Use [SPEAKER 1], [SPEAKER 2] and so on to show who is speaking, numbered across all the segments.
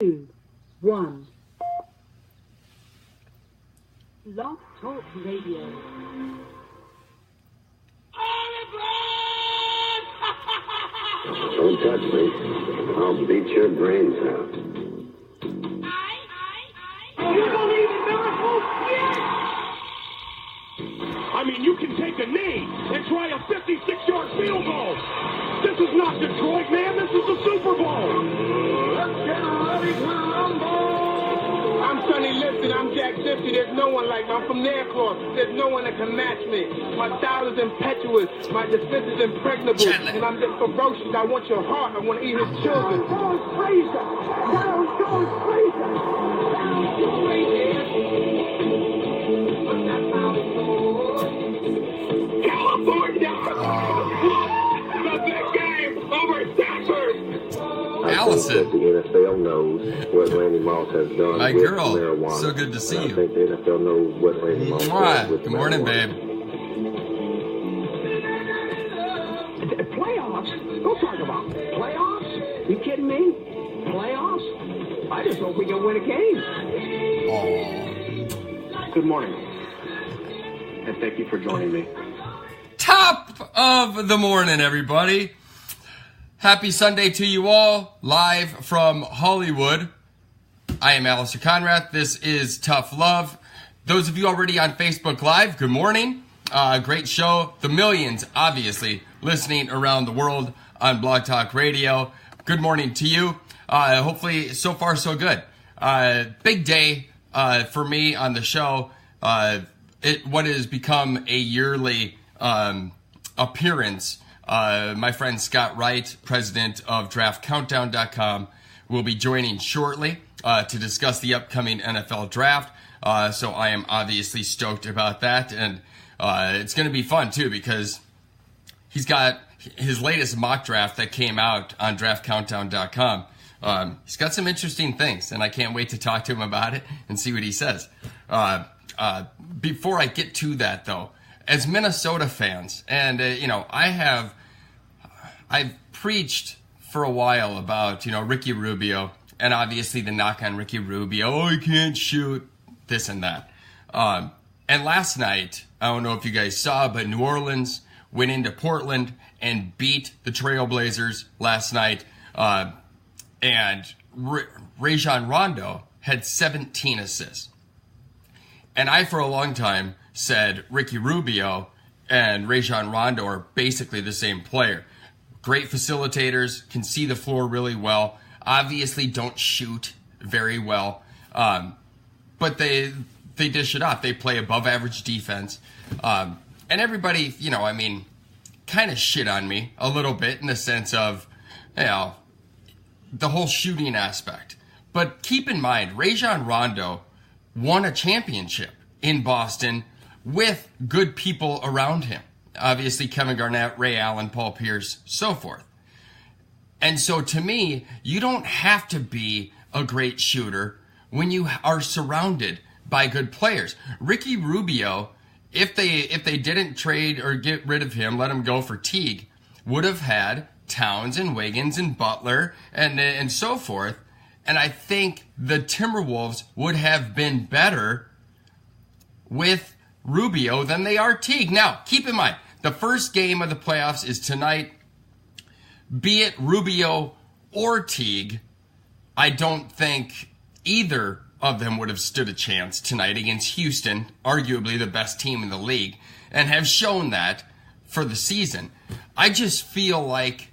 [SPEAKER 1] 2, 1. Blog Talk Radio.
[SPEAKER 2] Don't touch me. I'll beat your brains out.
[SPEAKER 3] You believe in miracles? Yes! I mean, you can take a knee and try a 56-yard field goal. This is not Detroit, man. This is the Super Bowl. Let's get ready to rumble. I'm Sonny Liston. I'm Jack Dempsey. There's no one like me. I'm from Nairclaw. There's no one that can match me. My style is impetuous. My defense is impregnable. And I'm just ferocious. I want your heart. I want to eat his children. California! The big game over Stanford!
[SPEAKER 2] Allison. I think the NFL knows what Randy Moss has done.
[SPEAKER 4] My
[SPEAKER 2] with
[SPEAKER 4] girl,
[SPEAKER 2] marijuana.
[SPEAKER 4] so good to see you.
[SPEAKER 2] I think the NFL knows what Randy Moss does with
[SPEAKER 4] Good morning,
[SPEAKER 2] marijuana.
[SPEAKER 4] babe.
[SPEAKER 3] Playoffs? Don't talk about playoffs. You kidding me? Playoffs? I just hope we can win a game.
[SPEAKER 4] Aww.
[SPEAKER 3] Good morning. And thank you for joining me.
[SPEAKER 4] Top of the morning, everybody. Happy Sunday to you all, live from Hollywood. I am Alistair Conrad. This is Tough Love. Those of you already on Facebook Live, good morning. Great show. The millions, obviously, listening around the world on Blog Talk Radio. Good morning to you. Hopefully, so far, so good. Big day for me on the show. What has become a yearly appearance. My friend Scott Wright, president of DraftCountdown.com, will be joining shortly to discuss the upcoming NFL draft. So I am obviously stoked about that. And it's going to be fun, too, because he's got his latest mock draft that came out on DraftCountdown.com. He's got some interesting things, and I can't wait to talk to him about it and see what he says. Before I get to that, though, as Minnesota fans, and, I've preached for a while about, Ricky Rubio, and obviously the knock on Ricky Rubio. Oh, he can't shoot, this and that. And last night, I don't know if you guys saw, but New Orleans went into Portland and beat the Trailblazers last night. And Rajon Rondo had 17 assists. And I, for a long time, said Ricky Rubio and Rajon Rondo are basically the same player. Great facilitators, can see the floor really well, obviously don't shoot very well, but they dish it off. They play above average defense. And everybody, kind of shit on me a little bit in the sense of, the whole shooting aspect. But keep in mind, Rajon Rondo won a championship in Boston with good people around him. Obviously, Kevin Garnett, Ray Allen, Paul Pierce, so forth. And so to me, you don't have to be a great shooter when you are surrounded by good players. Ricky Rubio, if they didn't trade or get rid of him, let him go for Teague, would have had Towns and Wiggins and Butler and so forth. And I think the Timberwolves would have been better with Rubio than they are Teague. Now, keep in mind, the first game of the playoffs is tonight. Be it Rubio or Teague, I don't think either of them would have stood a chance tonight against Houston, arguably the best team in the league, and have shown that for the season. I just feel like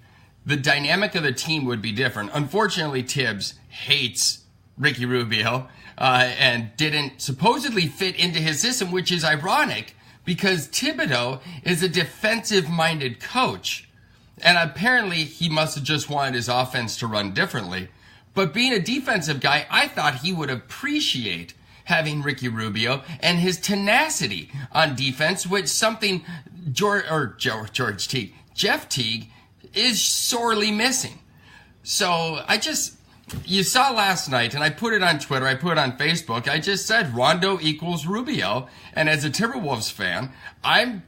[SPEAKER 4] the dynamic of the team would be different. Unfortunately, Tibbs hates Ricky Rubio and didn't supposedly fit into his system, which is ironic because Thibodeau is a defensive-minded coach. And apparently he must have just wanted his offense to run differently. But being a defensive guy, I thought he would appreciate having Ricky Rubio and his tenacity on defense, which something Jeff Teague is sorely missing. So you saw last night, and I put it on Twitter, I put it on Facebook, I just said Rondo equals Rubio, and as a Timberwolves fan, I'm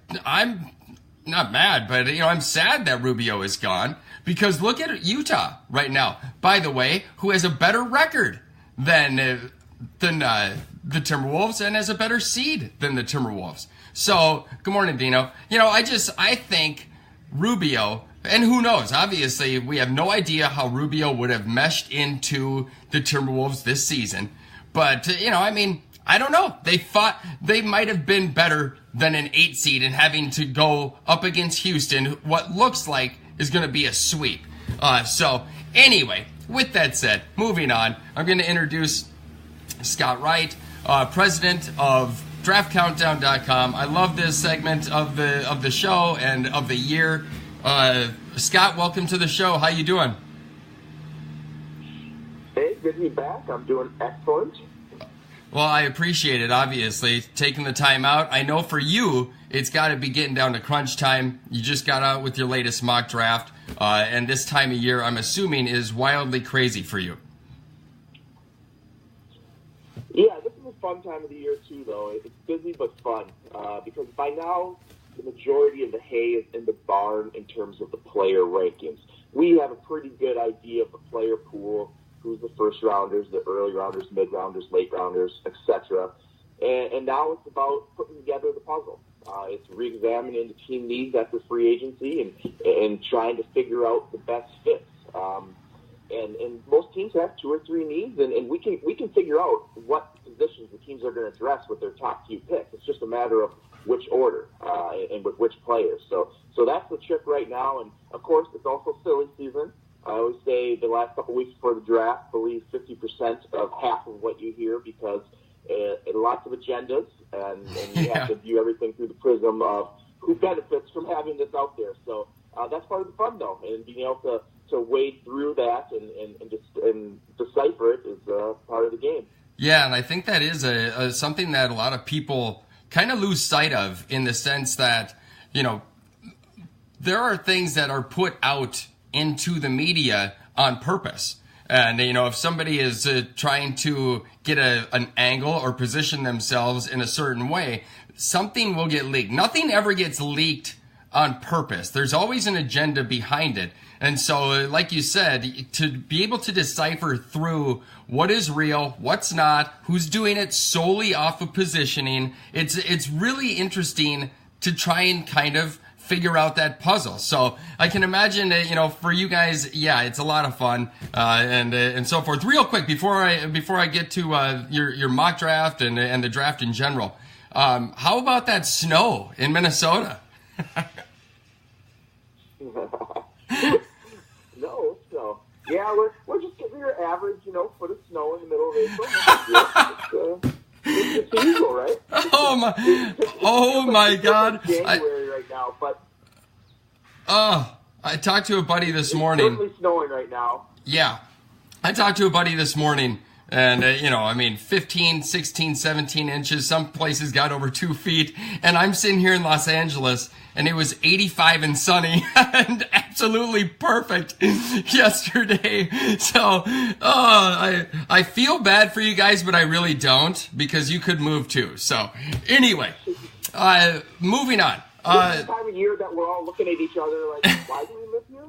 [SPEAKER 4] not mad, but I'm sad that Rubio is gone, because look at Utah right now, by the way, who has a better record than the Timberwolves and has a better seed than the Timberwolves. So, good morning, Dino. I think Rubio, and who knows, obviously we have no idea how Rubio would have meshed into the Timberwolves this season, but I don't know. They might have been better than an 8 seed and having to go up against Houston, what looks like is going to be a sweep. So anyway, with that said, moving on, I'm going to introduce Scott Wright, president of DraftCountdown.com. I love this segment of the show and of the year. Scott, welcome to the show. How you doing?
[SPEAKER 5] Hey, good to be back. I'm doing excellent.
[SPEAKER 4] Well, I appreciate it, obviously, taking the time out. I know for you, it's got to be getting down to crunch time. You just got out with your latest mock draft, and this time of year, I'm assuming, is wildly crazy for you.
[SPEAKER 5] Yeah, this is a fun time of the year, too, though. It's busy but fun, because by now, the majority of the hay is in the barn in terms of the player rankings. We have a pretty good idea of the player pool, who's the first rounders, the early rounders, mid rounders, late rounders, etc. And now it's about putting together the puzzle. It's re-examining the team needs after free agency and trying to figure out the best fits. And most teams have 2 or 3 needs, and we can figure out what positions the teams are going to address with their top few picks. It's just a matter of which order and with which players. So that's the trick right now. And of course, it's also silly season. I always say the last couple weeks before the draft, believe 50% of half of what you hear, because lots of agendas, and you have to view everything through the prism of who benefits from having this out there. So that's part of the fun, though, and being able to wade through that and decipher it is part of the game.
[SPEAKER 4] Yeah, and I think that is something that a lot of people kind of lose sight of, in the sense that, there are things that are put out into the media on purpose. And, if somebody is trying to get an angle or position themselves in a certain way, something will get leaked. Nothing ever gets leaked on purpose. There's always an agenda behind it. And so, like you said, to be able to decipher through what is real, what's not, who's doing it solely off of positioning, it's really interesting to try and kind of figure out that puzzle. So I can imagine, for you guys, yeah, it's a lot of fun, and so forth. Real quick, before I get to your mock draft and the draft in general, how about that snow in Minnesota?
[SPEAKER 5] No. Yeah, we're just getting your average, foot of snow in the middle of April. It's usual, right?
[SPEAKER 4] Oh my God!
[SPEAKER 5] January right now, but
[SPEAKER 4] I talked to a buddy this morning.
[SPEAKER 5] It's certainly snowing right now.
[SPEAKER 4] Yeah, I talked to a buddy this morning, and 15, 16, 17 inches. Some places got over 2 feet, and I'm sitting here in Los Angeles, and it was 85 and sunny and absolutely perfect yesterday. So, I feel bad for you guys, but I really don't, because you could move too. So, anyway, moving on.
[SPEAKER 5] This is the time of year that we're all looking at each other like, why do we live here?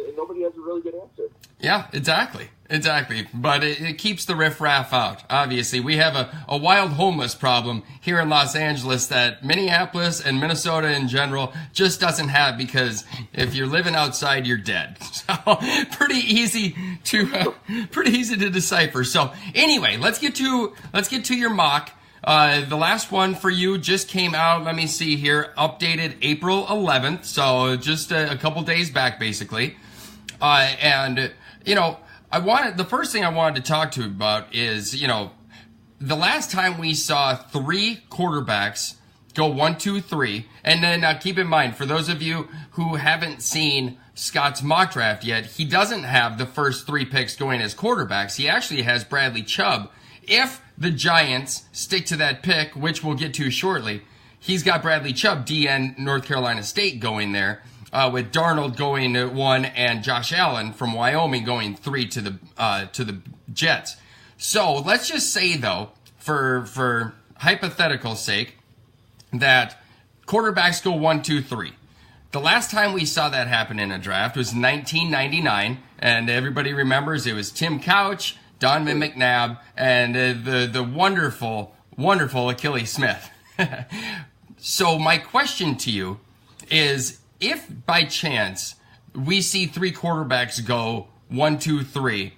[SPEAKER 5] And nobody has a really good answer.
[SPEAKER 4] Yeah, exactly. But it keeps the riffraff out. Obviously, we have a wild homeless problem here in Los Angeles that Minneapolis and Minnesota in general just doesn't have, because if you're living outside, you're dead. So pretty easy to decipher. So anyway, let's get to your mock. The last one for you just came out, let me see here, updated April 11th, so just a couple days back, basically. The first thing I wanted to talk to you about is, the last time we saw 3 quarterbacks go 1, 2, 3, and then keep in mind, for those of you who haven't seen Scott's mock draft yet, he doesn't have the first 3 picks going as quarterbacks. He actually has Bradley Chubb. If the Giants stick to that pick, which we'll get to shortly, he's got Bradley Chubb, DN North Carolina State, going there, with Darnold going 1 and Josh Allen from Wyoming going 3 to the Jets. So let's just say, though, for hypothetical sake, that quarterbacks go 1, 2, 3. The last time we saw that happen in a draft was 1999, and everybody remembers it was Tim Couch, Donovan McNabb, and the wonderful, wonderful Achilles Smith. So my question to you is, if by chance we see 3 quarterbacks go 1, 2, 3,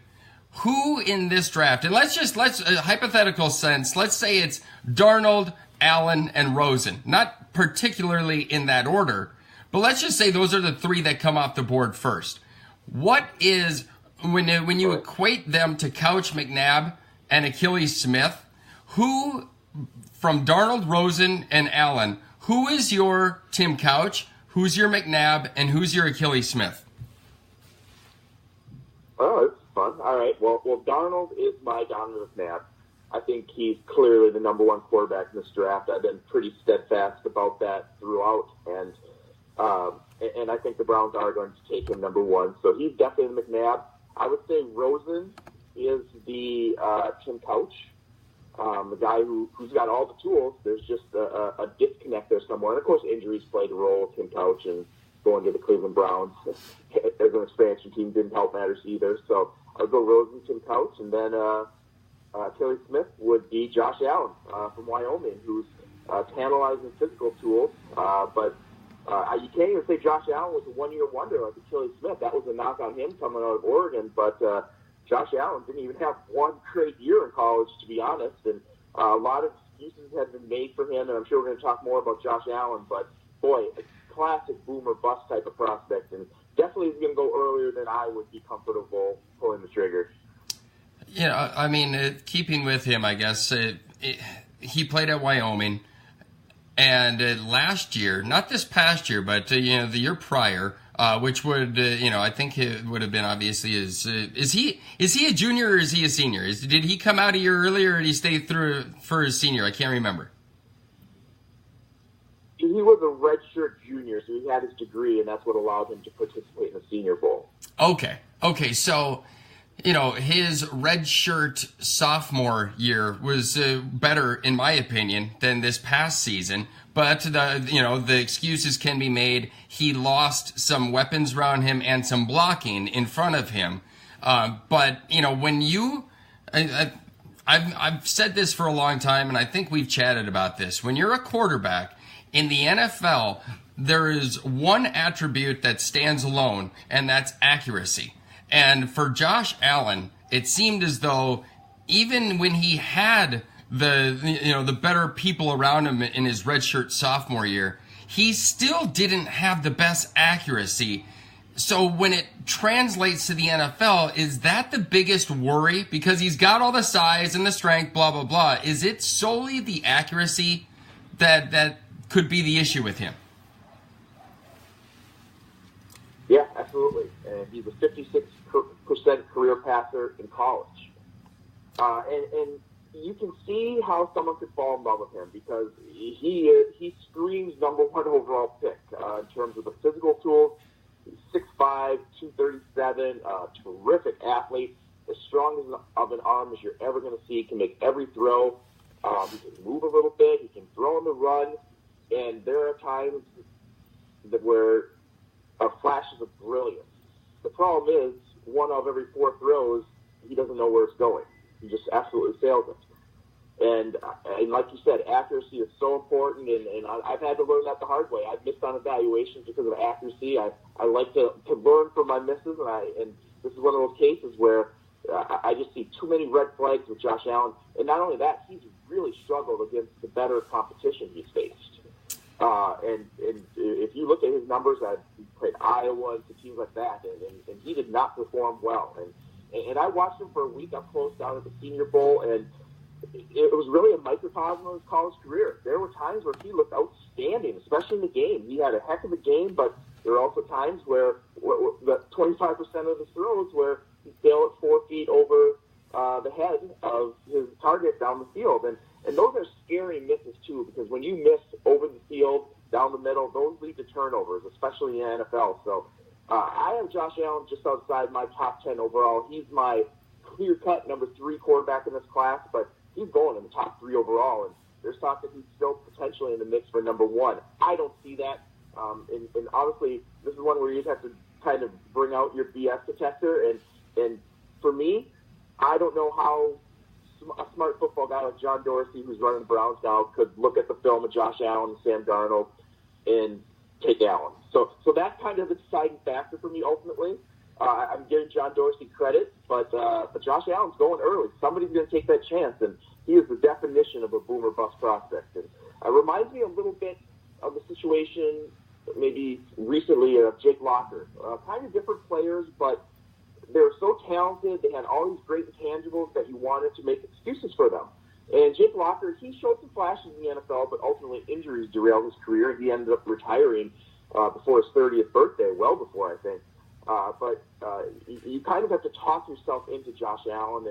[SPEAKER 4] who in this draft, and let's hypothetical sense, let's say it's Darnold, Allen, and Rosen, not particularly in that order, but let's just say those are the 3 that come off the board first. What is, when you equate them to Couch, McNabb, and Achilles Smith, who, from Darnold, Rosen, and Allen, who is your Tim Couch, who's your McNabb, and who's your Achilles Smith?
[SPEAKER 5] Oh, it's fun. All right. Well, Darnold is my Donovan McNabb. I think he's clearly the number 1 quarterback in this draft. I've been pretty steadfast about that throughout, and I think the Browns are going to take him number 1. So he's definitely the McNabb. I would say Rosen is the Tim Couch, the guy who's got all the tools. There's just a disconnect there somewhere. And, of course, injuries played a role with Tim Couch and going to the Cleveland Browns as an expansion team didn't help matters either. So I'll go Rosen, Tim Couch, and then Achilles Smith would be Josh Allen from Wyoming, who's tantalizing physical tools. But you can't even say Josh Allen was a one-year wonder like Achilles Smith. That was a knock on him coming out of Oregon. But Josh Allen didn't even have one great year in college, to be honest. And a lot of excuses have been made for him, and I'm sure we're going to talk more about Josh Allen. But, boy, a classic boomer bust type of prospect. And definitely is going to go earlier than I would be comfortable pulling the trigger.
[SPEAKER 4] Yeah, I mean, keeping with him, I guess, he played at Wyoming. And last year, not this past year, but the year prior, which would I think it would have been obviously is he a junior or is he a senior? Did he come out a year earlier or did he stay through for his senior? I can't remember.
[SPEAKER 5] He was a redshirt junior, so he had his degree, and that's what allowed him to participate in the Senior Bowl.
[SPEAKER 4] Okay, so. His redshirt sophomore year was better, in my opinion, than this past season. But the excuses can be made. He lost some weapons around him and some blocking in front of him. But when I've said this for a long time, and I think we've chatted about this. When you're a quarterback in the NFL, there is one attribute that stands alone, and that's accuracy. And for Josh Allen, it seemed as though even when he had the better people around him in his redshirt sophomore year, he still didn't have the best accuracy. So when it translates to the NFL, is that the biggest worry? Because he's got all the size and the strength, blah, blah, blah. Is it solely the accuracy that could be the issue with him?
[SPEAKER 5] Yeah, absolutely. And he's a 56% career passer in college. And you can see how someone could fall in love with him because he screams number 1 overall pick in terms of the physical tools. He's 6'5", 237, terrific athlete, as strong of an arm as you're ever going to see. He can make every throw. He can move a little bit. He can throw on the run. And there are times where flashes of brilliance. The problem is, 1 of every 4 throws, he doesn't know where it's going. He just absolutely sails it. And like you said, accuracy is so important, and I've had to learn that the hard way. I've missed on evaluations because of accuracy. I like to learn from my misses, and this is one of those cases where I just see too many red flags with Josh Allen. And not only that, he's really struggled against the better competition he's faced. And if you look at his numbers, he played Iowa and teams like that, and he did not perform well. And I watched him for a week up close down at the Senior Bowl, and it was really a microcosm of his college career. There were times where he looked outstanding, especially in the game. He had a heck of a game, but there were also times where the 25% of his throws where he sailed at 4 feet over the head of his target down the field. And those are scary misses, too, because when you miss over the field, down the middle, those lead to turnovers, especially in the NFL. So I have Josh Allen just outside my top 10 overall. He's my clear-cut number 3 quarterback in this class, but he's going in the top 3 overall. And there's talk that he's still potentially in the mix for number 1. I don't see that. And obviously, this is one where you just have to kind of bring out your BS detector. And for me, I don't know how a smart football guy like John Dorsey, who's running the Browns now, could look at the film of Josh Allen and Sam Darnold and take Allen. So that's kind of the deciding factor for me ultimately. I'm giving John Dorsey credit, but Josh Allen's going early. Somebody's going to take that chance, and he is the definition of a boomer bust prospect. And it reminds me a little bit of the situation maybe recently of Jake Locker. Kind of different players, but they were so talented. They had all these great intangibles that you wanted to make excuses for them. And Jake Locker, he showed some flashes in the NFL, but ultimately injuries derailed his career, and he ended up retiring before his 30th birthday, well before, I think. But you kind of have to talk yourself into Josh Allen,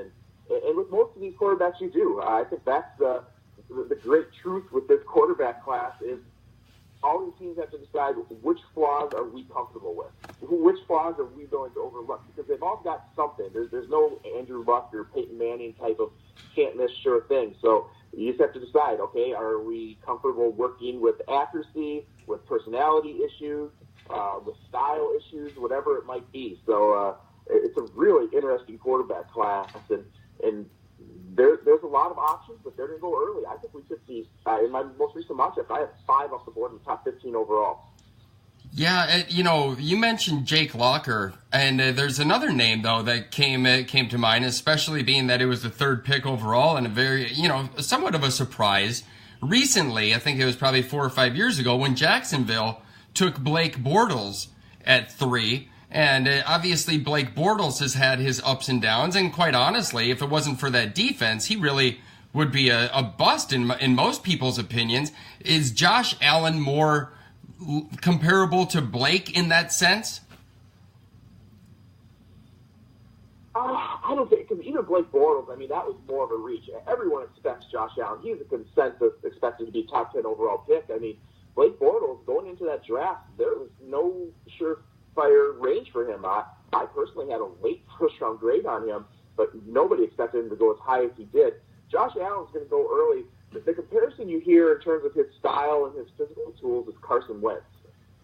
[SPEAKER 5] and with most of these quarterbacks you do. I think that's the great truth with this quarterback class is all these teams have to decide which flaws are we comfortable with, which flaws are we going to overlook, because they've all got something. There's no Andrew Luck or Peyton Manning type of can't miss sure thing. So you just have to decide, okay, are we comfortable working with accuracy, with personality issues, with style issues, whatever it might be. So it's a really interesting quarterback class, and there's a lot of options, but they're going to go early. I think we could see, in my most recent matchup, I have 5 off the board in the top 15 overall.
[SPEAKER 4] Yeah, you mentioned Jake Locker, and there's another name, though, that came to mind, especially being that it was the 3rd pick overall and a very, somewhat of a surprise. Recently, I think it was probably 4 or 5 years ago, when Jacksonville took Blake Bortles at 3. And obviously Blake Bortles has had his ups and downs. And quite honestly, if it wasn't for that defense, he really would be a bust in most people's opinions. Is Josh Allen more comparable to Blake in that sense?
[SPEAKER 5] I don't think, because even Blake Bortles, I mean, that was more of a reach. Everyone expects Josh Allen. He's a consensus expected to be top 10 overall pick. I mean, Blake Bortles, going into that draft, there was no surefire range for him. I personally had a late first-round grade on him, but nobody expected him to go as high as he did. Josh Allen's going to go early. The comparison you hear in terms of his style and his physical tools is Carson Wentz,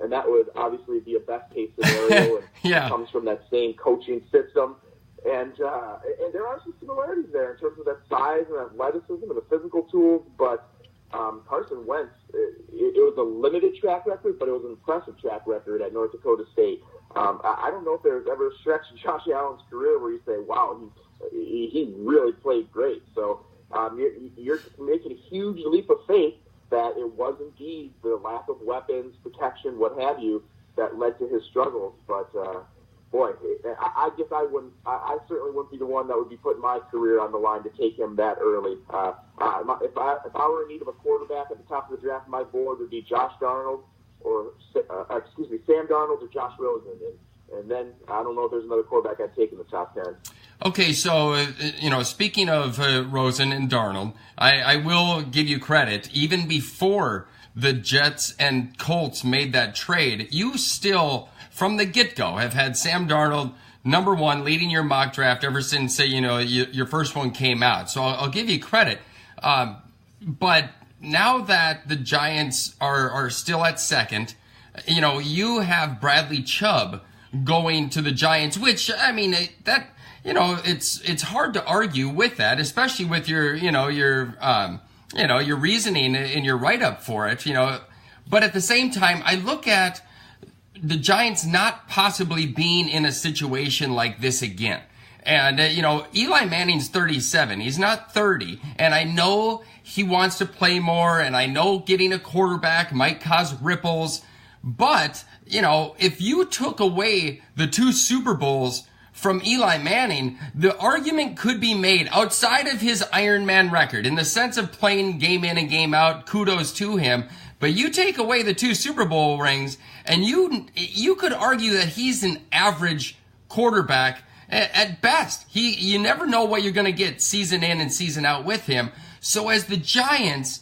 [SPEAKER 5] and that would obviously be a best-case scenario, and
[SPEAKER 4] yeah.
[SPEAKER 5] It comes from that same coaching system. And there are some similarities there in terms of that size and athleticism and the physical tools, but Carson Wentz, it was a limited track record, but it was an impressive track record at North Dakota State. I don't know if there's ever a stretch in Josh Allen's career where you say, wow, he really played great. So you're making a huge leap of faith that it was indeed the lack of weapons, protection, what have you, that led to his struggles. But boy, I guess I certainly wouldn't be the one that would be putting my career on the line to take him that early. If I were in need of a quarterback at the top of the draft, my board would be Sam Darnold or Josh Rosen. And then I don't know if there's another quarterback I'd take in the top 10.
[SPEAKER 4] Okay, so, speaking of Rosen and Darnold, I will give you credit. Even before the Jets and Colts made that trade, you still, from the get-go, have had Sam Darnold number 1 leading your mock draft ever since, your first one came out. So I'll give you credit. But now that the Giants are still at 2nd, you have Bradley Chubb going to the Giants, which, I mean, it's hard to argue with that, especially with your reasoning in your write-up for it, But at the same time, I look at the Giants not possibly being in a situation like this again. And, Eli Manning's 37. He's not 30. And I know he wants to play more, and I know getting a quarterback might cause ripples. But, if you took away the 2 Super Bowls from Eli Manning, the argument could be made outside of his Iron Man record, in the sense of playing game in and game out, kudos to him. But you take away the 2 Super Bowl rings, and you could argue that he's an average quarterback at best. You never know what you're going to get season in and season out with him. So as the Giants,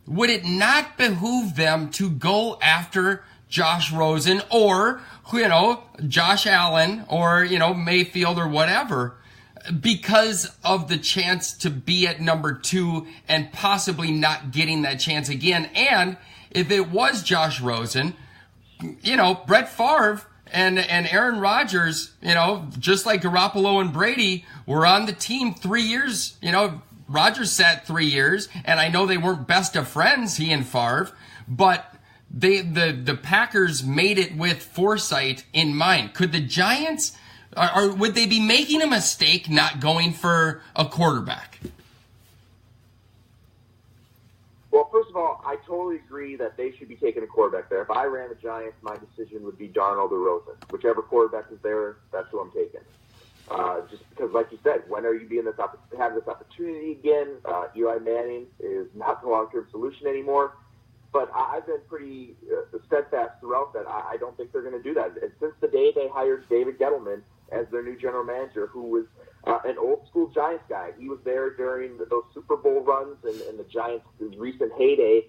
[SPEAKER 4] would it not behoove them to go after Josh Rosen or, Josh Allen or, Mayfield or whatever, because of the chance to be at number 2 and possibly not getting that chance again? And if it was Josh Rosen, Brett Favre and Aaron Rodgers, just like Garoppolo and Brady, were on the team 3 years. Rodgers sat 3 years, and I know they weren't best of friends, he and Favre, but the Packers made it with foresight in mind. Could the Giants, or would they be making a mistake not going for a quarterback?
[SPEAKER 5] Well, first of all, I totally agree that they should be taking a quarterback there. If I ran the Giants, my decision would be Darnold or Rosen. Whichever quarterback is there, that's who I'm taking. Just because, like you said, when are you having this opportunity again? Eli Manning is not the long-term solution anymore. But I've been pretty steadfast throughout that I don't think they're going to do that. And since the day they hired David Gettleman as their new general manager, who was an old-school Giants guy. He was there during those Super Bowl runs and the Giants' recent heyday.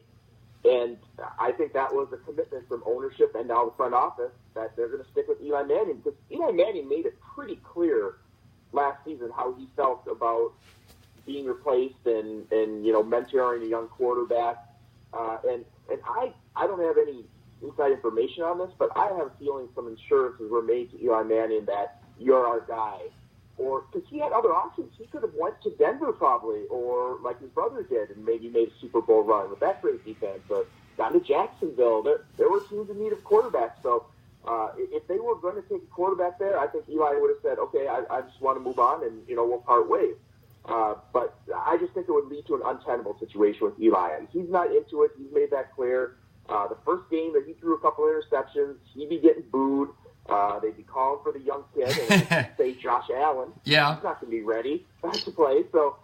[SPEAKER 5] And I think that was a commitment from ownership and now the front office that they're going to stick with Eli Manning. Because Eli Manning made it pretty clear last season how he felt about being replaced and mentoring a young quarterback. And I don't have any inside information on this, but I have a feeling some insurances were made to Eli Manning that you're our guy. Or because he had other options. He could have went to Denver probably, or like his brother did, and maybe made a Super Bowl run with that great defense. Or gone to Jacksonville. There were teams in need of quarterbacks. So if they were going to take a quarterback there, I think Eli would have said, okay, I just want to move on, and we'll part ways. But I just think it would lead to an untenable situation with Eli. And he's not into it. He's made that clear. The first game that he threw a couple interceptions, he'd be getting booed. They'd be calling for the young kid and say Josh Allen.
[SPEAKER 4] Yeah.
[SPEAKER 5] He's not going to be ready to play. So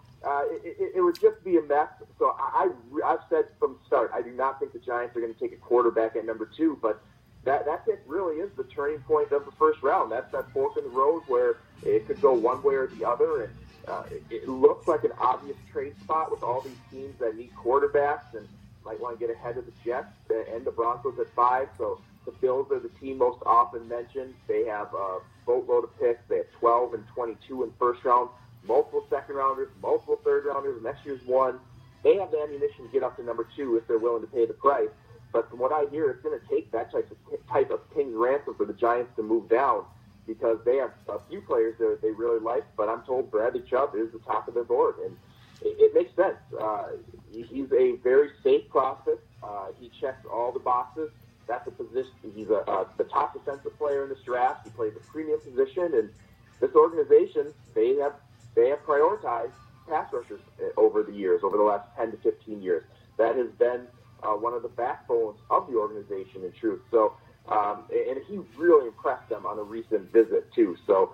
[SPEAKER 5] it would just be a mess. So I've said from the start, I do not think the Giants are going to take a quarterback at number 2. But that pick really is the turning point of the first round. That's that fork in the road where it could go one way or the other. And it looks like an obvious trade spot with all these teams that need quarterbacks and might want to get ahead of the Jets and the Broncos at 5. So the Bills are the team most often mentioned. They have a boatload of picks. They have 12 and 22 in first round, multiple second rounders, multiple third rounders. Next year's one. They have the ammunition to get up to number 2 if they're willing to pay the price. But from what I hear, it's going to take that type of king's ransom for the Giants to move down because they have a few players that they really like. But I'm told Bradley Chubb is the top of their board, and it makes sense. He's a very safe prospect. He checks all the boxes. That's a position. He's the top defensive player in this draft. He plays a premium position, and this organization they have prioritized pass rushers over the years, over the last 10 to 15 years. That has been one of the backbones of the organization, in truth. So, and he really impressed them on a recent visit too. So,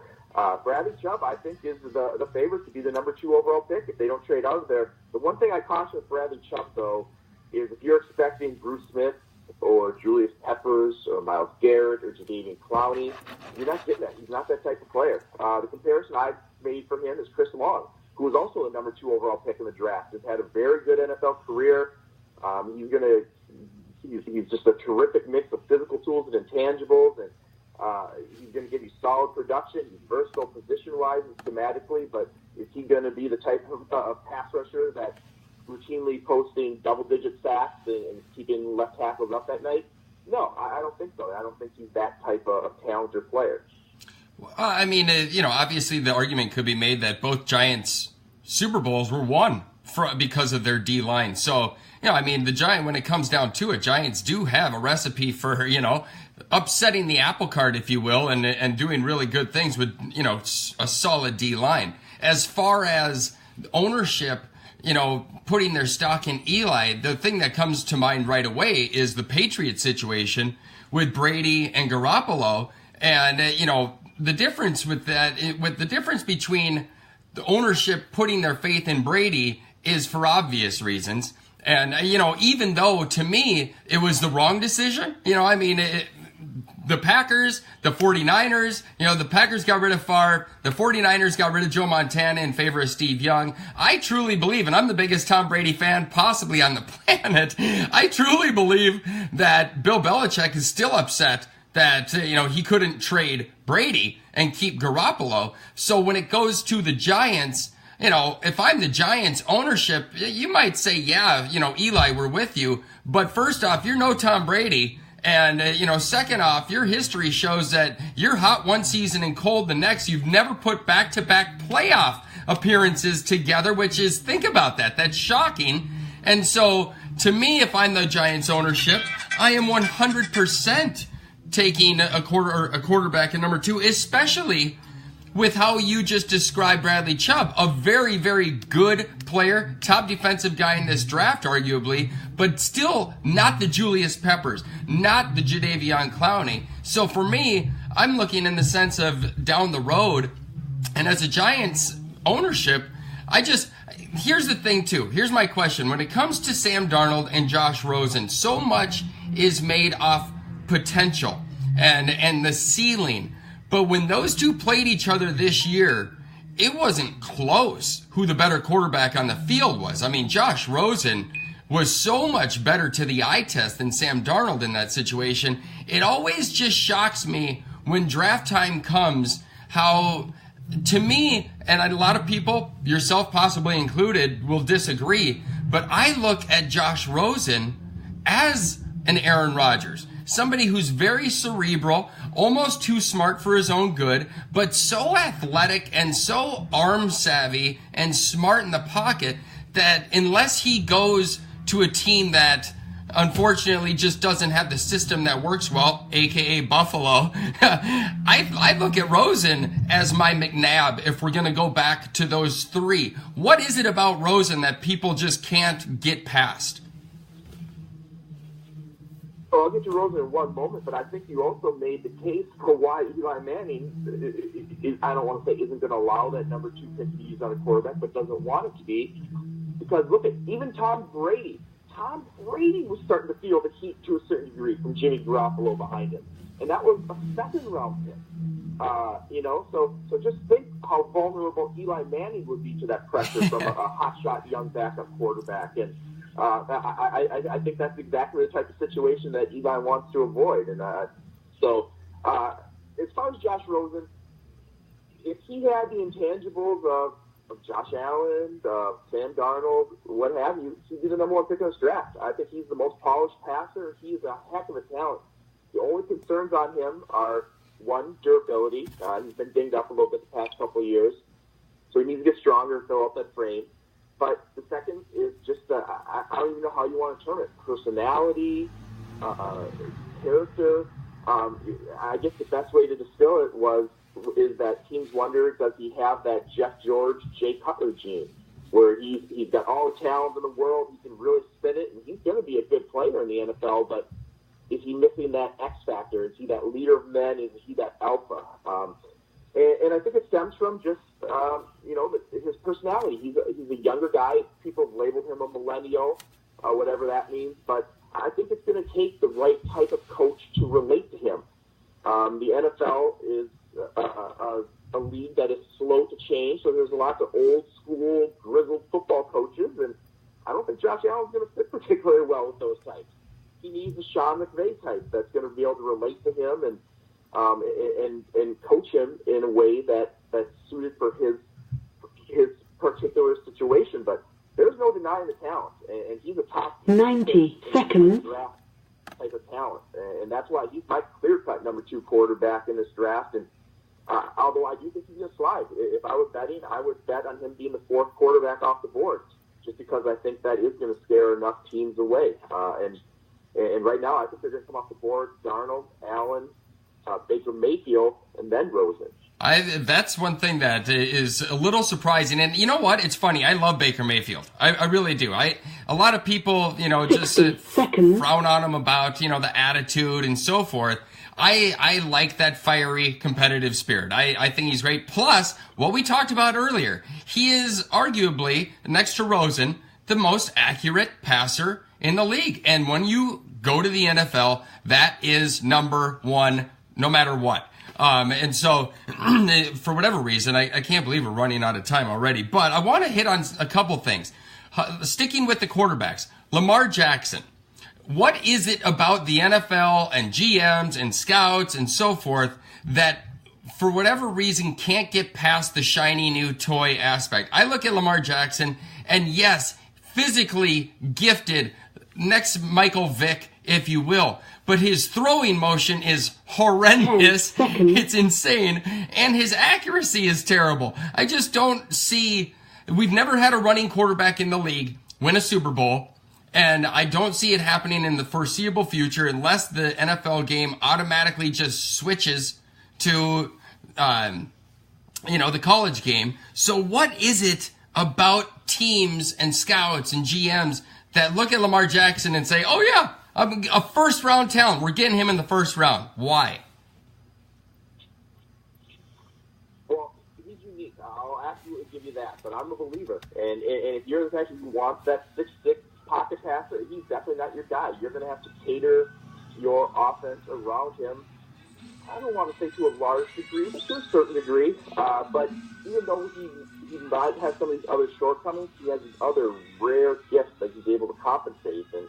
[SPEAKER 5] Bradley Chubb, I think, is the favorite to be the number 2 overall pick if they don't trade out of there. The one thing I caution with Bradley Chubb, though, is if you're expecting Bruce Smith or Julius Peppers or Myles Garrett or Jadeveon Clowney, you're not getting that. He's not that type of player. The comparison I've made for him is Chris Long, who was also the number 2 overall pick in the draft. Has had a very good NFL career. He's just a terrific mix of physical tools and intangibles, and he's going to give you solid production. He's versatile position-wise and schematically, but is he going to be the type of pass rusher that's routinely posting double-digit sacks and keeping left tackles up at night? No, I don't think so. I don't think he's that type of talented player.
[SPEAKER 4] I mean, obviously the argument could be made that both Giants' Super Bowls were won because of their D-line. So, when it comes down to it, Giants do have a recipe for, upsetting the apple cart, if you will, and doing really good things with, a solid D-line. As far as ownership, putting their stock in Eli, the thing that comes to mind right away is the Patriots situation with Brady and Garoppolo. And, the difference with that, the difference between the ownership putting their faith in Brady is for obvious reasons. And, even though to me it was the wrong decision, the Packers, the 49ers, the Packers got rid of Favre, the 49ers got rid of Joe Montana in favor of Steve Young. I truly believe, and I'm the biggest Tom Brady fan possibly on the planet, I truly believe that Bill Belichick is still upset that, he couldn't trade Brady and keep Garoppolo. So when it goes to the Giants, if I'm the Giants ownership, you might say, yeah, Eli, we're with you. But first off, you're no Tom Brady. And, second off, your history shows that you're hot one season and cold the next. You've never put back-to-back playoff appearances together, which is, think about that. That's shocking. And so, to me, if I'm the Giants ownership, I am 100% taking a quarterback at number 2, especially with how you just described Bradley Chubb, a very, very good player, top defensive guy in this draft, arguably, but still not the Julius Peppers, not the Jadeveon Clowney. So for me, I'm looking in the sense of down the road, and as a Giants ownership, here's the thing too. Here's my question. When it comes to Sam Darnold and Josh Rosen, so much is made off potential and the ceiling. But when those two played each other this year, it wasn't close who the better quarterback on the field was. I mean, Josh Rosen was so much better to the eye test than Sam Darnold in that situation. It always just shocks me when draft time comes how, to me, and a lot of people, yourself possibly included, will disagree, but I look at Josh Rosen as an Aaron Rodgers. Somebody who's very cerebral, almost too smart for his own good, but so athletic and so arm savvy and smart in the pocket that unless he goes to a team that unfortunately just doesn't have the system that works well, aka Buffalo, I look at Rosen as my McNabb if we're going to go back to those 3. What is it about Rosen that people just can't get past?
[SPEAKER 5] I'll get to Rosen in one moment, but I think you also made the case for why Eli Manning, I don't want to say isn't going to allow that number 2 pick to be used on a quarterback, but doesn't want it to be. Because look at even Tom Brady. Tom Brady was starting to feel the heat to a certain degree from Jimmy Garoppolo behind him. And that was a second-round pick. So just think how vulnerable Eli Manning would be to that pressure from a hotshot young backup quarterback. And I think that's exactly the type of situation that Eli wants to avoid. And as far as Josh Rosen, if he had the intangibles of Josh Allen, Sam Darnold, what have you, he'd be the number 1 pick in this draft. I think he's the most polished passer. He's a heck of a talent. The only concerns on him are, one, durability. He's been dinged up a little bit the past couple of years, so he needs to get stronger and fill up that frame. But the second is just, I don't even know how you want to term it, personality, character. I guess the best way to distill it is that teams wonder, does he have that Jeff George, Jay Cutler gene, where he's got all the talent in the world, he can really spin it, and he's going to be a good player in the NFL, but is he missing that X factor? Is he that leader of men? Is he that alpha? And I think it stems from just, his personality. He's a younger guy. People have labeled him a millennial, whatever that means. But I think it's going to take the right type of coach to relate to him. The NFL is a league that is slow to change, so there's lots of old school, grizzled football coaches, and I don't think Josh Allen's going to fit particularly well with those types. He needs a Sean McVay type that's going to be able to relate to him and coach him in a way that's suited for his particular situation. But there's no denying the talent, and he's a top
[SPEAKER 1] 90 seconds
[SPEAKER 5] draft type of talent, and that's why he's my clear-cut number 2 quarterback in this draft. And although I do think he's going to slide, if I was betting, I would bet on him being the 4th quarterback off the board, just because I think that is going to scare enough teams away. And right now, I think they're going to come off the board: Darnold, Allen, Baker Mayfield, and then Rosen.
[SPEAKER 4] That's one thing that is a little surprising. And you know what? It's funny. I love Baker Mayfield. I really do. A lot of people, just frown on him about, the attitude and so forth. I like that fiery, competitive spirit. I think he's great. Plus, what we talked about earlier, he is arguably, next to Rosen, the most accurate passer in the league. And when you go to the NFL, that is number 1, no matter what. And so, for whatever reason, I can't believe we're running out of time already, but I want to hit on a couple things. Sticking with the quarterbacks, Lamar Jackson. What is it about the NFL and GMs and scouts and so forth that, for whatever reason, can't get past the shiny new toy aspect? I look at Lamar Jackson, and yes, physically gifted, next Michael Vick, if you will. But his throwing motion is horrendous. It's insane. And his accuracy is terrible. I just don't see... We've never had a running quarterback in the league win a Super Bowl. And I don't see it happening in the foreseeable future unless the NFL game automatically just switches to, the college game. So what is it about teams and scouts and GMs that look at Lamar Jackson and say, oh yeah, a first round talent. We're getting him in the first round. Why?
[SPEAKER 5] Well, he's unique. I'll absolutely give you that. But I'm a believer. And if you're the person who wants that 6'6", pocket passer, he's definitely not your guy. You're going to have to cater your offense around him. I don't want to say to a large degree, but to a certain degree. But even though he might have some of these other shortcomings, he has these other rare gifts that he's able to compensate. And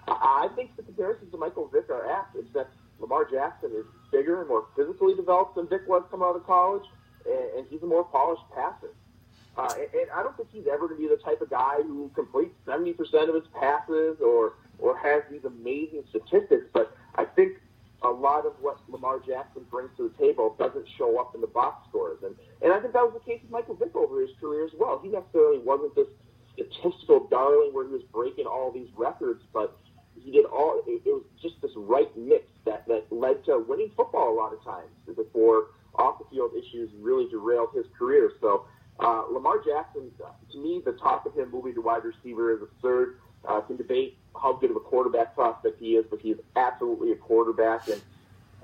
[SPEAKER 5] I think the comparisons to Michael Vick are apt. It's that Lamar Jackson is bigger and more physically developed than Vick was coming out of college, and he's a more polished passer. And I don't think he's ever going to be the type of guy who completes 70% of his passes or has these amazing statistics. But I think a lot of what Lamar Jackson brings to the table doesn't show up in the box scores. And I think that was the case with Michael Vick over his career as well. He necessarily wasn't this statistical darling where he was breaking all these records, but he did all. It was just this right mix that led to winning football a lot of times before off-the-field issues really derailed his career. So Lamar Jackson, to me, the talk of him moving to wide receiver is absurd. Can debate how good of a quarterback prospect he is, but he is absolutely a quarterback. And,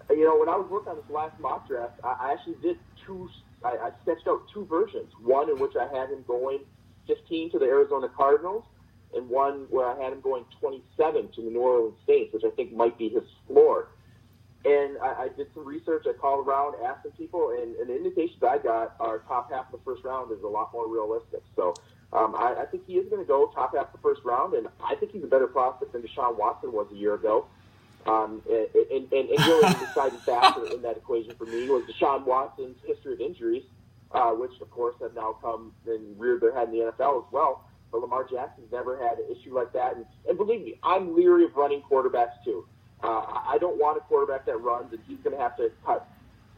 [SPEAKER 5] when I was working on this last mock draft, I actually did I sketched out two versions. One in which I had him going 15 to the Arizona Cardinals, and one where I had him going 27 to the New Orleans Saints, which I think might be his floor. And I did some research. I called around, asked some people, and the indications I got are top half of the first round is a lot more realistic. So I think he is going to go top half of the first round, and I think he's a better prospect than Deshaun Watson was a year ago. And really the deciding factor in that equation for me was Deshaun Watson's history of injuries, which, of course, have now come and reared their head in the NFL as well. But Lamar Jackson's never had an issue like that. And believe me, I'm leery of running quarterbacks, too. I don't want a quarterback that runs, and he's going to have to cut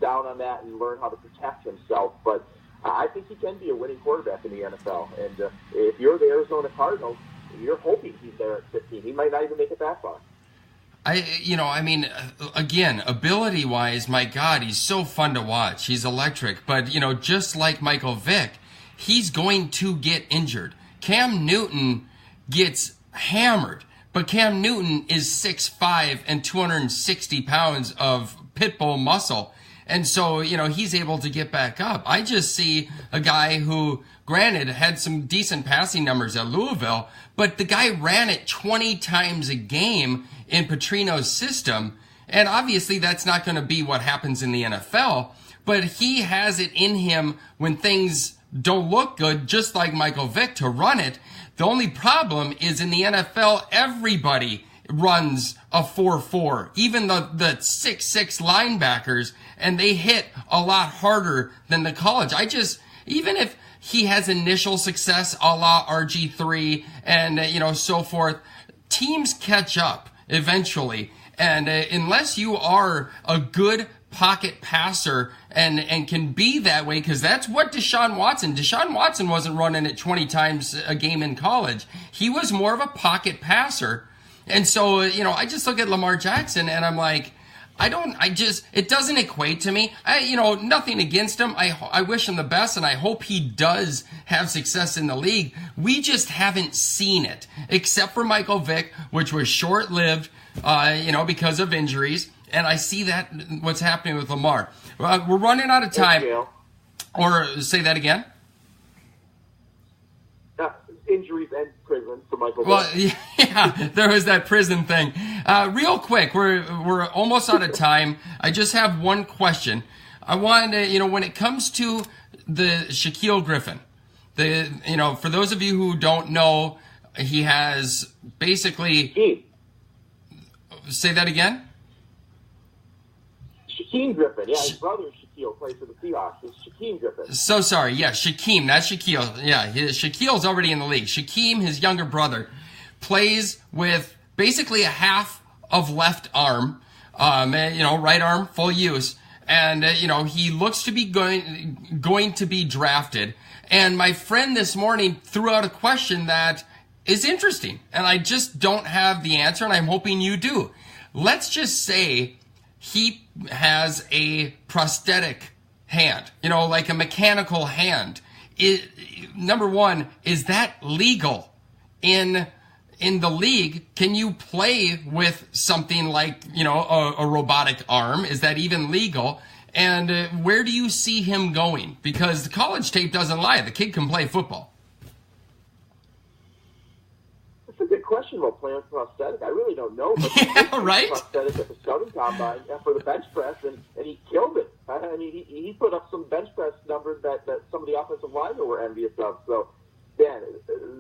[SPEAKER 5] down on that and learn how to protect himself. But I think he can be a winning quarterback in the NFL. And if you're the Arizona Cardinals, you're hoping he's there at 15. He might not even make it that far.
[SPEAKER 4] Again, ability-wise, my God, he's so fun to watch. He's electric. But, just like Michael Vick, he's going to get injured. Cam Newton gets hammered. But Cam Newton is 6'5" and 260 pounds of pit bull muscle. And so, he's able to get back up. I just see a guy who, granted, had some decent passing numbers at Louisville, but the guy ran it 20 times a game in Petrino's system. And obviously that's not going to be what happens in the NFL, but he has it in him when things don't look good, just like Michael Vick, to run it. The only problem is in the NFL, everybody runs a 4.4, even the 6'6" linebackers, and they hit a lot harder than the college. Even if he has initial success a la RG3 and, so forth, teams catch up eventually. And unless you are a good pocket passer and can be that way, because that's what Deshaun Watson wasn't running it 20 times a game in college. He was more of a pocket passer. And so, I just look at Lamar Jackson and I'm like, it doesn't equate to me. Nothing against him. I wish him the best and I hope he does have success in the league. We just haven't seen it, except for Michael Vick, which was short-lived, because of injuries. And I see that what's happening with Lamar. We're running out of time. Or say that again.
[SPEAKER 5] Injuries and prison for Michael Vick.
[SPEAKER 4] Well, yeah, there was that prison thing. Real quick, we're almost out of time. I just have one question. I wanted to, when it comes to the Shaquille Griffin, for those of you who don't know, he has basically. Say that again.
[SPEAKER 5] Shaquem Griffin, yeah, his brother Shaquille plays for the Seahawks. It's Shaquem Griffin.
[SPEAKER 4] So sorry, yeah, Shaquem, not Shaquille. Yeah, Shaquille's already in the league. Shaquem, his younger brother, plays with basically a half of left arm, right arm full use. And, he looks to be going to be drafted. And my friend this morning threw out a question that is interesting. And I just don't have the answer, and I'm hoping you do. Let's just say he has a prosthetic hand, like a mechanical hand. Number one, is that legal in the league? Can you play with something like, a robotic arm? Is that even legal? And where do you see him going? Because the college tape doesn't lie. The kid can play football.
[SPEAKER 5] That's a good question about playing with prosthetic. I really don't know. But
[SPEAKER 4] yeah, right?
[SPEAKER 5] Prosthetic at the scouting combine for the bench press, and he killed it. I mean, he put up some bench press numbers that some of the offensive linemen were envious of. So, Dan,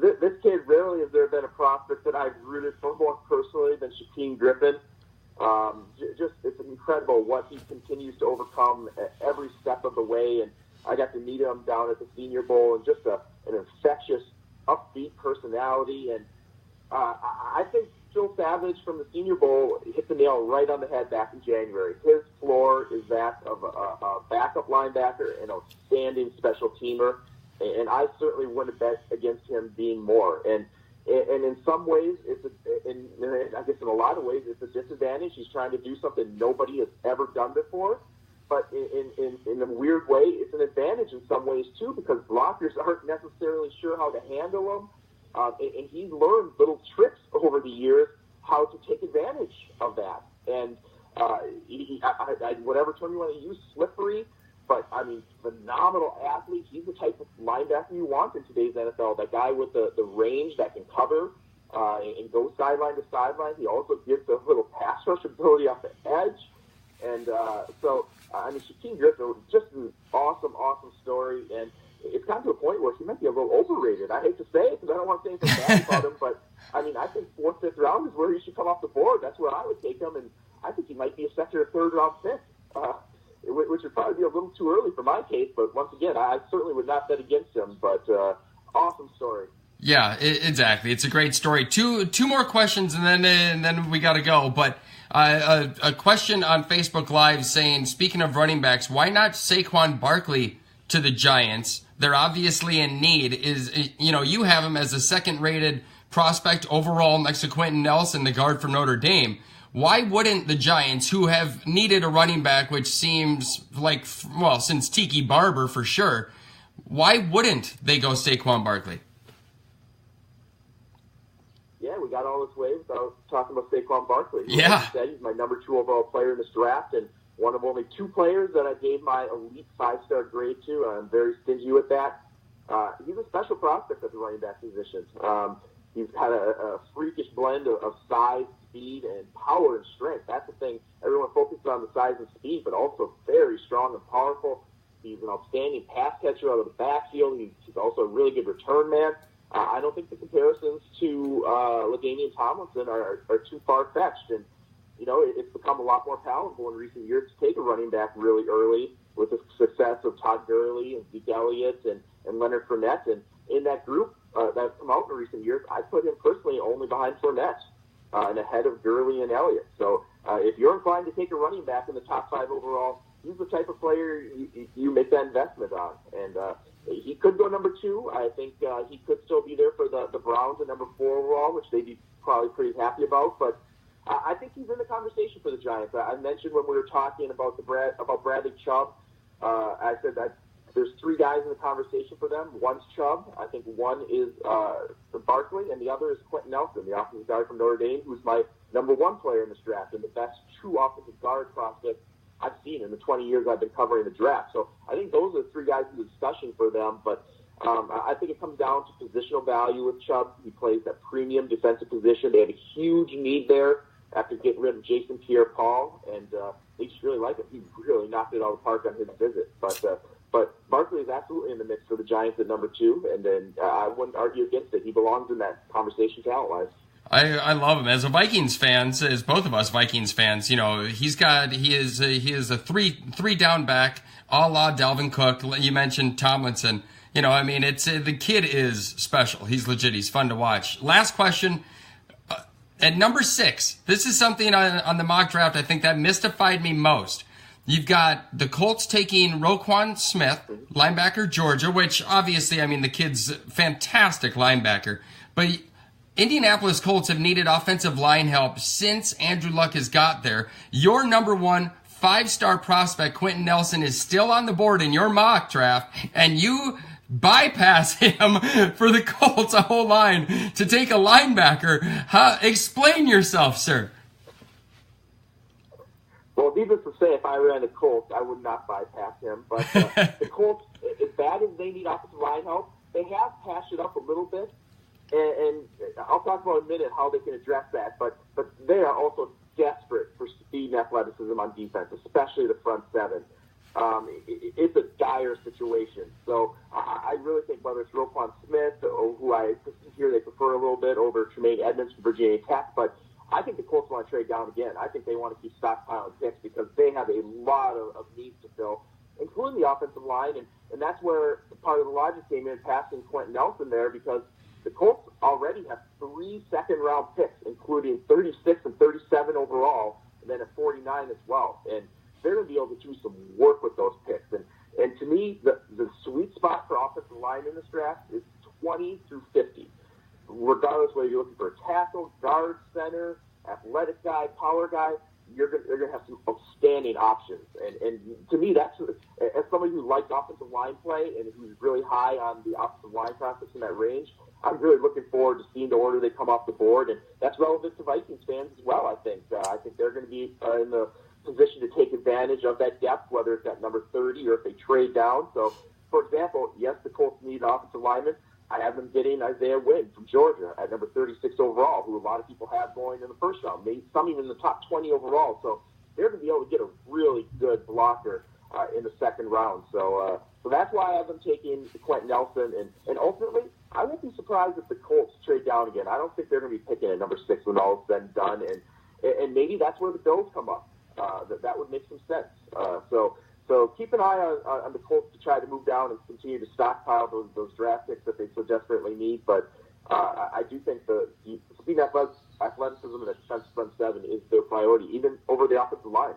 [SPEAKER 5] this kid, rarely has there been a prospect that I've rooted for more personally than Shaquem Griffin. Just it's incredible what he continues to overcome at every step of the way. And I got to meet him down at the Senior Bowl, and just an infectious, upbeat personality. And I think Phil Savage from the Senior Bowl hit the nail right on the head back in January. His floor is that of a backup linebacker, an outstanding special teamer, and I certainly wouldn't bet against him being more. And in some ways, I guess in a lot of ways, it's a disadvantage. He's trying to do something nobody has ever done before. But in a weird way, it's an advantage in some ways, too, because blockers aren't necessarily sure how to handle him. And he's learned little tricks over the years how to take advantage of that. And whatever term you want to use, slippery, but, I mean, phenomenal athlete. He's the type of linebacker you want in today's NFL, that guy with the range that can cover and go sideline to sideline. He also gives a little pass rush ability off the edge. And Shaquem Griffin, just an awesome, awesome story. And it's gotten to a point where he might be a little overrated. I hate to say it because I don't want to say anything bad about him, but I mean, I think 4th, 5th round is where he should come off the board. That's where I would take him, and I think he might be a 2nd or 3rd round pick, which would probably be a little too early for my case. But once again, I certainly would not bet against him. But awesome story.
[SPEAKER 4] Yeah, exactly. It's a great story. Two more questions, and then we got to go. But a question on Facebook Live saying, speaking of running backs, why not Saquon Barkley to the Giants? They're obviously in need. You have him as a 2nd-rated prospect overall next to Quentin Nelson, the guard from Notre Dame. Why wouldn't the Giants, who have needed a running back, which seems like, since Tiki Barber for sure, why wouldn't they go Saquon Barkley?
[SPEAKER 5] Yeah, we got all this way without talking about Saquon Barkley.
[SPEAKER 4] Yeah.
[SPEAKER 5] Like you said, he's my number 2 overall player in this draft, and one of only 2 players that I gave my elite 5-star grade to. I'm very stingy with that. He's a special prospect at the running back position. He's had a freakish blend of size, speed, and power and strength. That's the thing. Everyone focuses on the size and speed, but also very strong and powerful. He's an outstanding pass catcher out of the backfield. He's also a really good return man. I don't think the comparisons to LaDainian Tomlinson are too far-fetched. And, it's become a lot more palatable in recent years to take a running back really early with the success of Todd Gurley and Zeke Elliott and Leonard Fournette. And in that group that's come out in recent years, I put him personally only behind Fournette and ahead of Gurley and Elliott. So if you're inclined to take a running back in the top 5 overall, he's the type of player you make that investment on. And he could go number 2. I think he could still be there for the Browns at number 4 overall, which they'd be probably pretty happy about. But I think he's in the conversation for the Giants. I mentioned when we were talking about Bradley Chubb, I said that there's 3 guys in the conversation for them. One's Chubb. I think one is Barkley, and the other is Quentin Nelson, the offensive guard from Notre Dame, who's my number 1 player in this draft and the best true offensive guard prospect I've seen in the 20 years I've been covering the draft. So I think those are the 3 guys in the discussion for them. But I think it comes down to positional value with Chubb. He plays that premium defensive position. They have a huge need there after getting rid of Jason Pierre-Paul, and they just really like him. He really knocked it out of the park on his visit. But Barkley is absolutely in the mix for the Giants at number 2, and then I wouldn't argue against it. He belongs in that conversation talent-wise.
[SPEAKER 4] I love him as a Vikings fan. As both of us Vikings fans, he is a three down back, a la Dalvin Cook. You mentioned Tomlinson. It's the kid is special. He's legit. He's fun to watch. Last question. At number 6, this is something on the mock draft I think that mystified me most. You've got the Colts taking Roquan Smith, linebacker, Georgia, which obviously, I mean, the kid's fantastic linebacker. But Indianapolis Colts have needed offensive line help since Andrew Luck has got there. Your number 1 5-star prospect, Quentin Nelson, is still on the board in your mock draft, and you bypass him for the Colts a whole line to take a linebacker. Explain yourself, sir.
[SPEAKER 5] Well, needless to say, if I ran the Colts, I would not bypass him. But the Colts, as bad as they need offensive line help, they have patched it up a little bit. And I'll talk about in a minute how they can address that. But they are also desperate for speed and athleticism on defense, especially the front seven. It's a dire situation. So I really think whether it's Roquan Smith, or who I hear they prefer a little bit over Tremaine Edmonds from Virginia Tech, but I think the Colts want to trade down again. I think they want to keep stockpiling picks because they have a lot of needs to fill, including the offensive line. And that's where part of the logic came in passing Quentin Nelson there, because the Colts already have 3 second-round picks, including 36 and 37 overall, and then at 49 as well. And they're going to be able to do some work with those picks. And to me, the sweet spot for offensive line in this draft is 20 through 50. Regardless whether you're looking for a tackle, guard, center, athletic guy, power guy, you're going to have some outstanding options. And to me, that's, as somebody who likes offensive line play and who's really high on the offensive line process in that range, I'm really looking forward to seeing the order they come off the board. And that's relevant to Vikings fans as well, I think. I think they're going to be in the position to take advantage of that depth, whether it's at number 30 or if they trade down. So, for example, yes, the Colts need an offensive lineman. I have them getting Isaiah Wynn from Georgia at number 36 overall, who a lot of people have going in the first round, maybe some even in the top 20 overall. So they're going to be able to get a really good blocker in the second round. So that's why I have them taking Quentin Nelson. And ultimately, I won't be surprised if the Colts trade down again. I don't think they're going to be picking at number 6 when all is said and done. And maybe that's where the Bills come up. That would make some sense. So keep an eye on the Colts to try to move down and continue to stockpile those draft picks that they so desperately need. But I do think the speed and athleticism in the defensive front seven is their priority, even over the offensive line.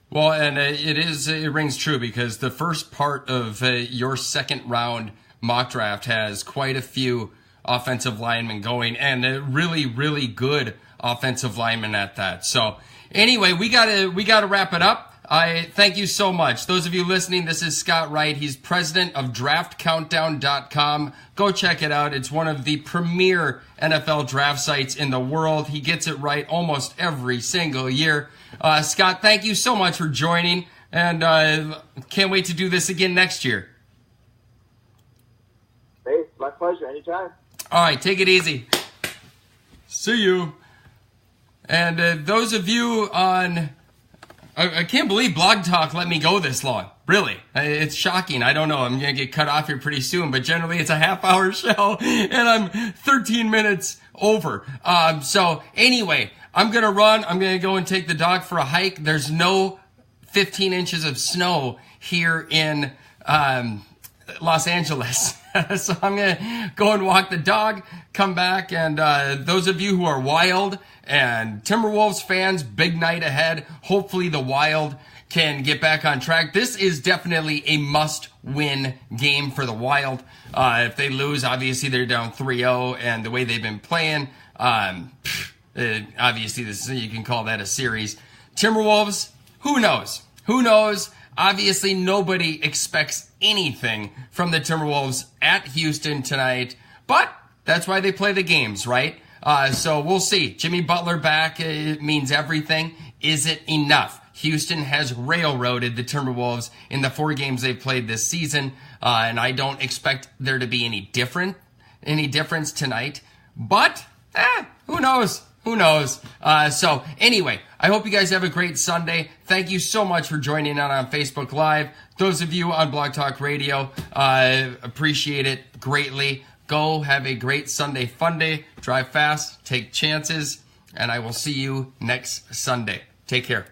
[SPEAKER 4] Well, and it rings true because the first part of your second round mock draft has quite a few offensive linemen going, and a really, really good offensive linemen at that. So anyway, we gotta wrap it up. I thank you so much. Those of you listening, this is Scott Wright. He's president of DraftCountdown.com. Go check it out. It's one of the premier NFL draft sites in the world. He gets it right almost every single year. Scott, thank you so much for joining, and can't wait to do this again next year.
[SPEAKER 5] Hey, my pleasure. Anytime.
[SPEAKER 4] All right, take it easy. See you. And those of you on... I can't believe Blog Talk let me go this long. Really. It's shocking. I don't know. I'm going to get cut off here pretty soon, but generally it's a half-hour show, and I'm 13 minutes over. So anyway, I'm going to run. I'm going to go and take the dog for a hike. There's no 15 inches of snow here in Los Angeles. So I'm going to go and walk the dog, come back, and those of you who are Wild and Timberwolves fans, big night ahead. Hopefully the Wild can get back on track. This is definitely a must-win game for the Wild. If they lose, obviously they're down 3-0, and the way they've been playing, obviously you can call that a series. Timberwolves, who knows? Who knows? Obviously, nobody expects anything from the Timberwolves at Houston tonight, but that's why they play the games, right? So we'll see. Jimmy Butler back means everything. Is it enough? Houston has railroaded the Timberwolves in the 4 games they've played this season, and I don't expect there to be any difference tonight. But who knows? Who knows? So anyway, I hope you guys have a great Sunday. Thank you so much for joining in on Facebook Live. Those of you on Blog Talk Radio, appreciate it greatly. Go have a great Sunday fun day. Drive fast, take chances, and I will see you next Sunday. Take care.